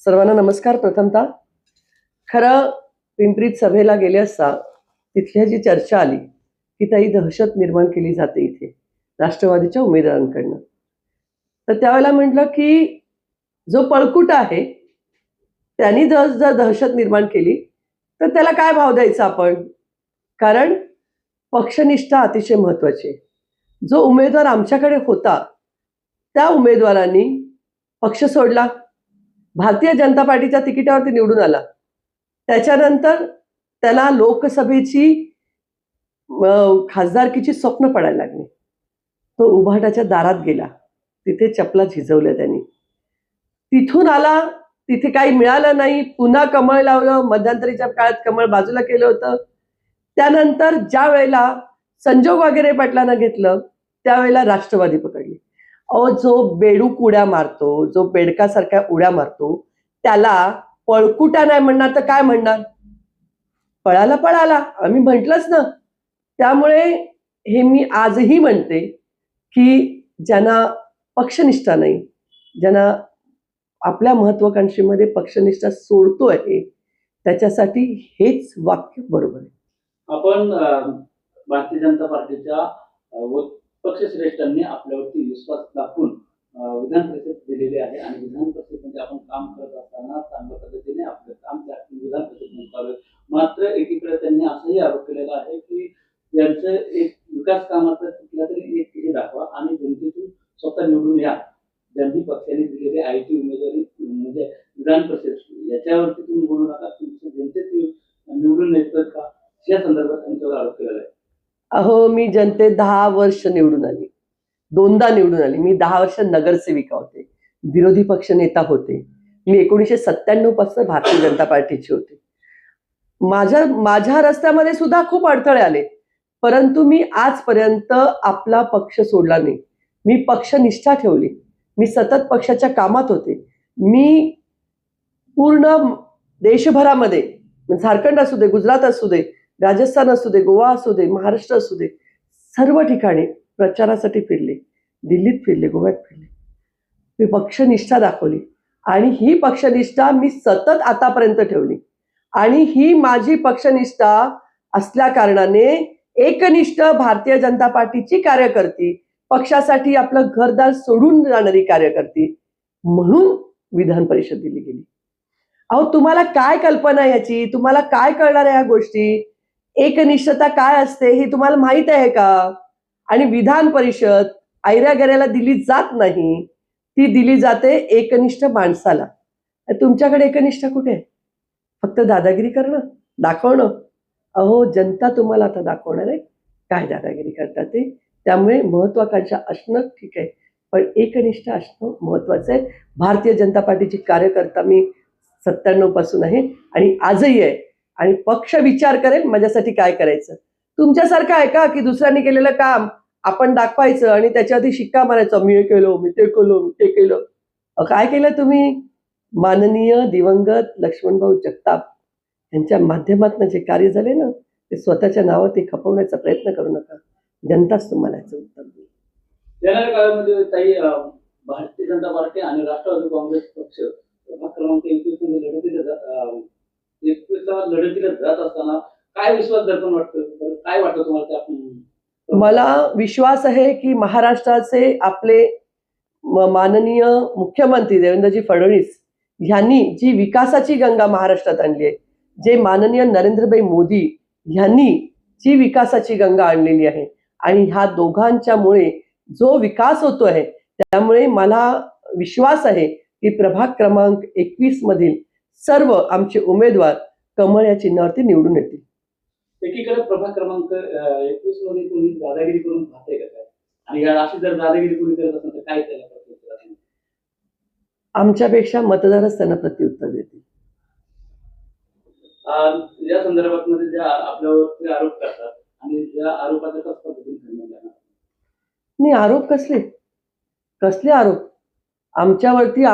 सर्वांना नमस्कार. प्रथमतः खरं पिंपरीत सभेला गेले असता तिथल्या जी चर्चा आली की ताई दहशत निर्माण केली जाते इथे राष्ट्रवादीच्या उमेदवारांकडनं. तर त्यावेळेला म्हटलं की जो पळकुट आहे त्यांनी जर दहशत निर्माण केली तर त्याला काय भाव द्यायचा आपण, कारण पक्षनिष्ठा अतिशय महत्वाची आहे. जो उमेदवार आमच्याकडे होता त्या उमेदवारांनी पक्ष सोडला, भारतीय जनता पार्टीच्या तिकिटावरती निवडून आला. त्याच्यानंतर त्याला लोकसभेची खासदारकीची स्वप्न पडायला लागली. तो उभाटाच्या दारात गेला, तिथे चपला झिजवल्या त्यांनी. तिथून आला, तिथे काही मिळालं नाही, पुन्हा कमळ लावलं. मध्यंतरीच्या काळात कमळ बाजूला केलं होतं. त्यानंतर ज्या वेळेला संजोग वगैरे पाटलांना घेतलं त्यावेळेला राष्ट्रवादी पकडली. जो बेडूक उड्या मारतो, जो बेडकासारख्या उड्या मारतो त्याला पळकुटा नाही म्हणणार तर काय म्हणणार? पळाला आम्ही म्हटलंच ना. त्यामुळे हे मी आजही म्हणते की ज्यांना पक्षनिष्ठा नाही, ज्यांना आपल्या महत्वाकांक्षीमध्ये पक्षनिष्ठा सोडतोय त्याच्यासाठी हेच वाक्य बरोबर आहे. आपण भारतीय जनता पार्टीच्या पक्षश्रेष्ठांनी आपल्यावरती विश्वास दाखवून विधान परिषद दिलेली आहे आणि विधान परिषदेमध्ये आपण काम करत असताना चांगल्या पद्धतीने आपलं काम त्या विधान परिषदेमध्ये करावे. मात्र एकीकडे त्यांनी असाही आरोप केलेला आहे की यांचं एक विकास कामाचा कुठला तरी एक हे दाखवा आणि जनतेतून स्वतः निवडून या. ज्यांनी पक्षाने दिलेली आयटी उमेदवारी म्हणजे विधान परिषद याच्यावरती तुम्ही बोलू नका, तुमच्या जनतेत निवडून येतात का या संदर्भात त्यांच्यावर आरोप केलेला आहे. अहो, मी जनतेत 10 वर्ष निवडून आली, 2दा निवडून आली. मी 10 वर्ष नगरसेविका होते, विरोधी पक्ष नेता होते. मी 1997 पासून भारतीय जनता पार्टीची होते. माझ्या रस्त्यामध्ये सुद्धा खूप अडथळे आले, परंतु मी आजपर्यंत आपला पक्ष सोडला नाही. मी पक्षनिष्ठा ठेवली. मी सतत पक्षाच्या कामात होते. मी पूर्ण देशभरामध्ये, झारखंड असू दे, गुजरात असू दे, राजस्थान असू दे, गोवा असू दे, महाराष्ट्र असू दे, सर्व ठिकाणी प्रचारासाठी फिरले. दिल्लीत फिरले, गोव्यात फिरले. मी पक्षनिष्ठा दाखवली आणि ही पक्षनिष्ठा मी सतत आतापर्यंत ठेवली. आणि ही माझी पक्षनिष्ठा असल्या कारणाने एकनिष्ठ भारतीय जनता पार्टीची कार्यकर्ती, पक्षासाठी आपलं घरदार सोडून जाणारी कार्यकर्ती म्हणून विधान परिषद दिली गेली. अहो, तुम्हाला काय कल्पना याची? तुम्हाला काय कळणार आहे ह्या गोष्टी? एकनिष्ठता काय असते हे तुम्हाला माहित आहे का? आणि विधान परिषद ऐऱ्या गऱ्याला दिली जात नाही, ती दिली जाते एकनिष्ठ माणसाला. तुमच्याकडे एकनिष्ठा कुठे आहे? फक्त दादागिरी करणं, दाखवणं. अहो, जनता तुम्हाला आता दाखवणार आहे काय दादागिरी करतात ते. त्यामुळे महत्वाकांक्षा असणं ठीक आहे, पण एकनिष्ठ असणं महत्वाचं आहे. भारतीय जनता पार्टीची कार्यकर्ता मी 97 पासून आहे आणि आजही आहे. आणि पक्ष विचार करेल माझ्यासाठी काय करायचं. तुमच्यासारखं आहे का की दुसऱ्यांनी केलेलं काम आपण दाखवायचं आणि त्याच्यावरती शिक्का मारायचा, मी हे केलं, मी ते केलं, मी ते केलं. काय केलं तुम्ही? माननीय दिवंगत लक्ष्मणभाऊ जगताप यांच्या माध्यमातून जे कार्य झाले ना, ते स्वतःच्या नावावरती खपवण्याचा प्रयत्न करू नका. जनताच तुम्हाला याचं उत्तर देईल. येणाऱ्या काळामध्ये ताई भारतीय जनता पार्टी आणि राष्ट्रवादी काँग्रेस पक्ष क्रमांक 21ला लढतीला जात असताना काय विश्वास दर्पण वाटतं? काय वाटतं तुम्हाला? मला विश्वास आहे की महाराष्ट्राचे आपले माननीय मुख्यमंत्री देवेंद्रजी फडणवीस यांनी जी विकासाची गंगा महाराष्ट्रात आणली आहे, जे माननीय नरेंद्रभाई मोदी यांनी जी विकासाची गंगा आणलेली आहे आणि ह्या दोघांच्यामुळे जो विकास होतो आहे, त्यामुळे मला विश्वास आहे की प्रभाग क्रमांक 21 मधील सर्व आमचे उमेदवार कमळ या चिन्हावरती निवडून येतील. एकीकडे प्रभाग क्रमांक 21 मध्ये कोणी दादागिरी करून पाहते का काय? आणि अशी जर दादागिरी कोणी करत असेल तर काय त्याला प्रत्युत्तर? आमच्यापेक्षा मतदारच त्यांना प्रत्युत्तर देतील. या संदर्भात मध्ये ज्या आपल्यावर आरोप करतात आणि ज्या आरोपाच्या कशा पद्धतीने निर्णय घेणार? नाही, आरोप कसले आरोप? आमच्यावरती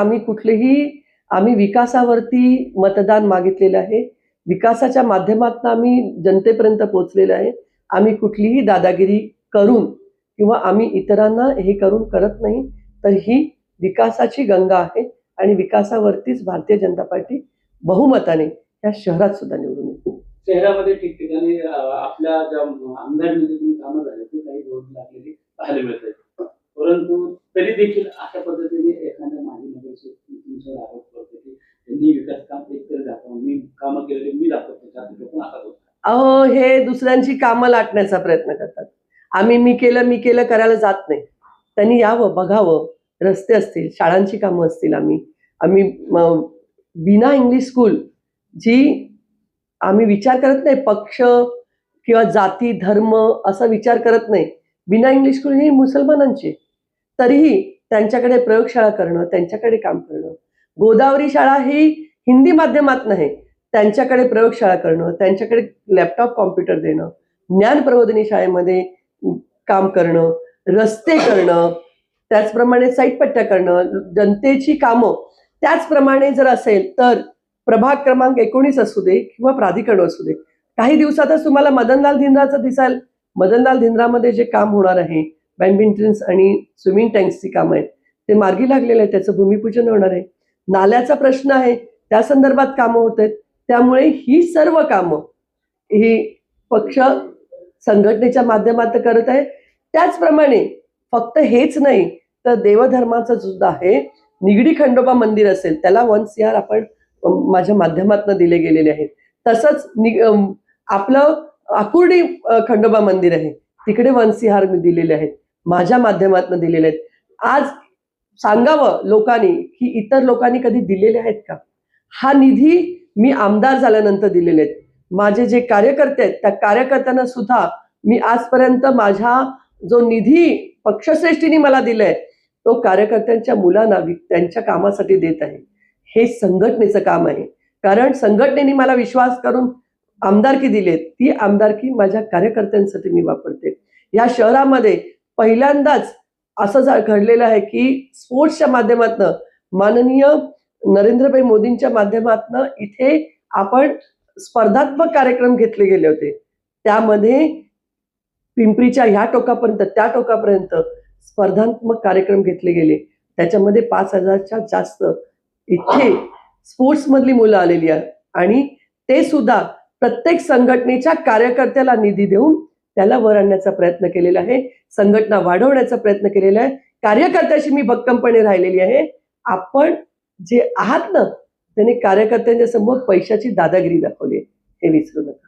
आम्ही विकासावरती मतदान मागितलेलं आहे. विकासाच्या माध्यमातून आम्ही जनतेपर्यंत पोहोचलेलं आहे. आम्ही कुठलीही दादागिरी करून किंवा आम्ही इतरांना हे करून करत नाही. तर ही विकासाची गंगा आहे आणि विकासावरतीच भारतीय जनता पार्टी बहुमताने या शहरात सुद्धा निवडून येते. शहरामध्ये ठिकठिकाणी आपल्या ज्या आमदार निधीतून कामं झाले ते काही जोड लागलेली पाहायला मिळत आहेत. परंतु तरी देखील अशा पद्धतीने एखाद्या माजी नगरसेवक तुमच्यावर आरोप करतो की त्यांनी विकास काम एकतर दाखवून मी कामं केलेले मी दाखवतो त्यात लोक असा होता. अहो, हे दुसऱ्यांची कामं लाटण्याचा प्रयत्न करतात. आम्ही मी केलं करायला जात नाही. त्यांनी यावं, बघावं. रस्ते असतील, शाळांची कामं असतील, आम्ही बिना इंग्लिश स्कूल जी आम्ही विचार करत नाही, पक्ष किंवा जाती, धर्म असा विचार करत नाही. बिना इंग्लिश स्कूल ही मुसलमानांची. तरीही त्यांच्याकडे प्रयोगशाळा करणं, त्यांच्याकडे काम करणं. गोदावरी शाळा ही हिंदी माध्यमात नाही. त्यांच्याकडे प्रयोगशाळा करणं, त्यांच्याकडे लॅपटॉप कॉम्प्युटर देणं, ज्ञान प्रबोधिनी शाळेमध्ये काम करणं, रस्ते करणं, त्याचप्रमाणे साईटपट्ट्या करणं, जनतेची कामं. त्याचप्रमाणे जर असेल तर प्रभाग क्रमांक 19 असू दे किंवा प्राधिकरण असू दे, काही दिवसातच तुम्हाला मदनलाल धिंद्राचं दिसाल. मदनलाल धिंद्रामध्ये जे काम होणार आहे, बॅडमिंटन्स आणि स्विमिंग टँक्सची कामं आहेत, ते मार्गी लागलेलं आहे. त्याचं भूमिपूजन होणार आहे. नाल्याचा प्रश्न आहे, त्या संदर्भात कामं होत आहेत. त्यामुळे ही सर्व कामं ही पक्ष संघटनेच्या माध्यमातून करत आहे. त्याचप्रमाणे फक्त हेच नाही तर देवधर्माचं सुद्धा आहे. निगडी खंडोबा मंदिर असेल त्याला 1 CR आपण माझ्या माध्यमातून दिले गेलेले आहेत. तसंच आपलं आकुर्डी खंडोबा मंदिर आहे, तिकडे 1 CR मी दिलेले आहेत, माझ्या माध्यमातून दिलेले आहेत. आज सांगावं लोकांनी की इतर लोकांनी कधी दिलेले आहेत का? हा निधी मी आमदार झाल्यानंतर दिलेले आहेत. माझे जे कार्यकर्ते आहेत त्या कार्यकर्त्यांना सुद्धा मी आजपर्यंत माझा जो निधी पक्षश्रेष्ठींनी मला दिलाय तो कार्यकर्त्यांच्या मुलांना त्यांच्या कामासाठी देत आहे. हे संघटनेचं काम आहे. कारण संघटनेने मला विश्वास करून आमदारकी दिली, ती आमदारकी माझ्या कार्यकर्त्यांसाठी मी वापरते. या शहरामध्ये पहिल्यांदाच असं घडलेलं आहे की स्पोर्ट्सच्या माध्यमातून माननीय नरेंद्रभाई मोदींच्या माध्यमातून इथे आपण स्पर्धात्मक कार्यक्रम घेतले गेले होते. त्यामध्ये पिंपरीच्या ह्या टोकापर्यंत त्या टोकापर्यंत स्पर्धात्मक कार्यक्रम घेतले गेले. त्याच्यामध्ये 5,000च्या जास्त इथे स्पोर्ट्समधली मुलं आलेली आहेत आणि ते सुद्धा प्रत्येक संघटनेच्या कार्यकर्त्याला निधी देऊन त्याला वर आणण्याचा प्रयत्न केलेला आहे. संघटना वाढवण्याचा प्रयत्न केलेला आहे. कार्यकर्त्याशी मी भक्कमपणे राहिलेली आहे. आपण जे आहात ना, त्यांनी कार्यकर्त्यांच्या समोर पैशाची दादागिरी दाखवली, हे विसरू नका.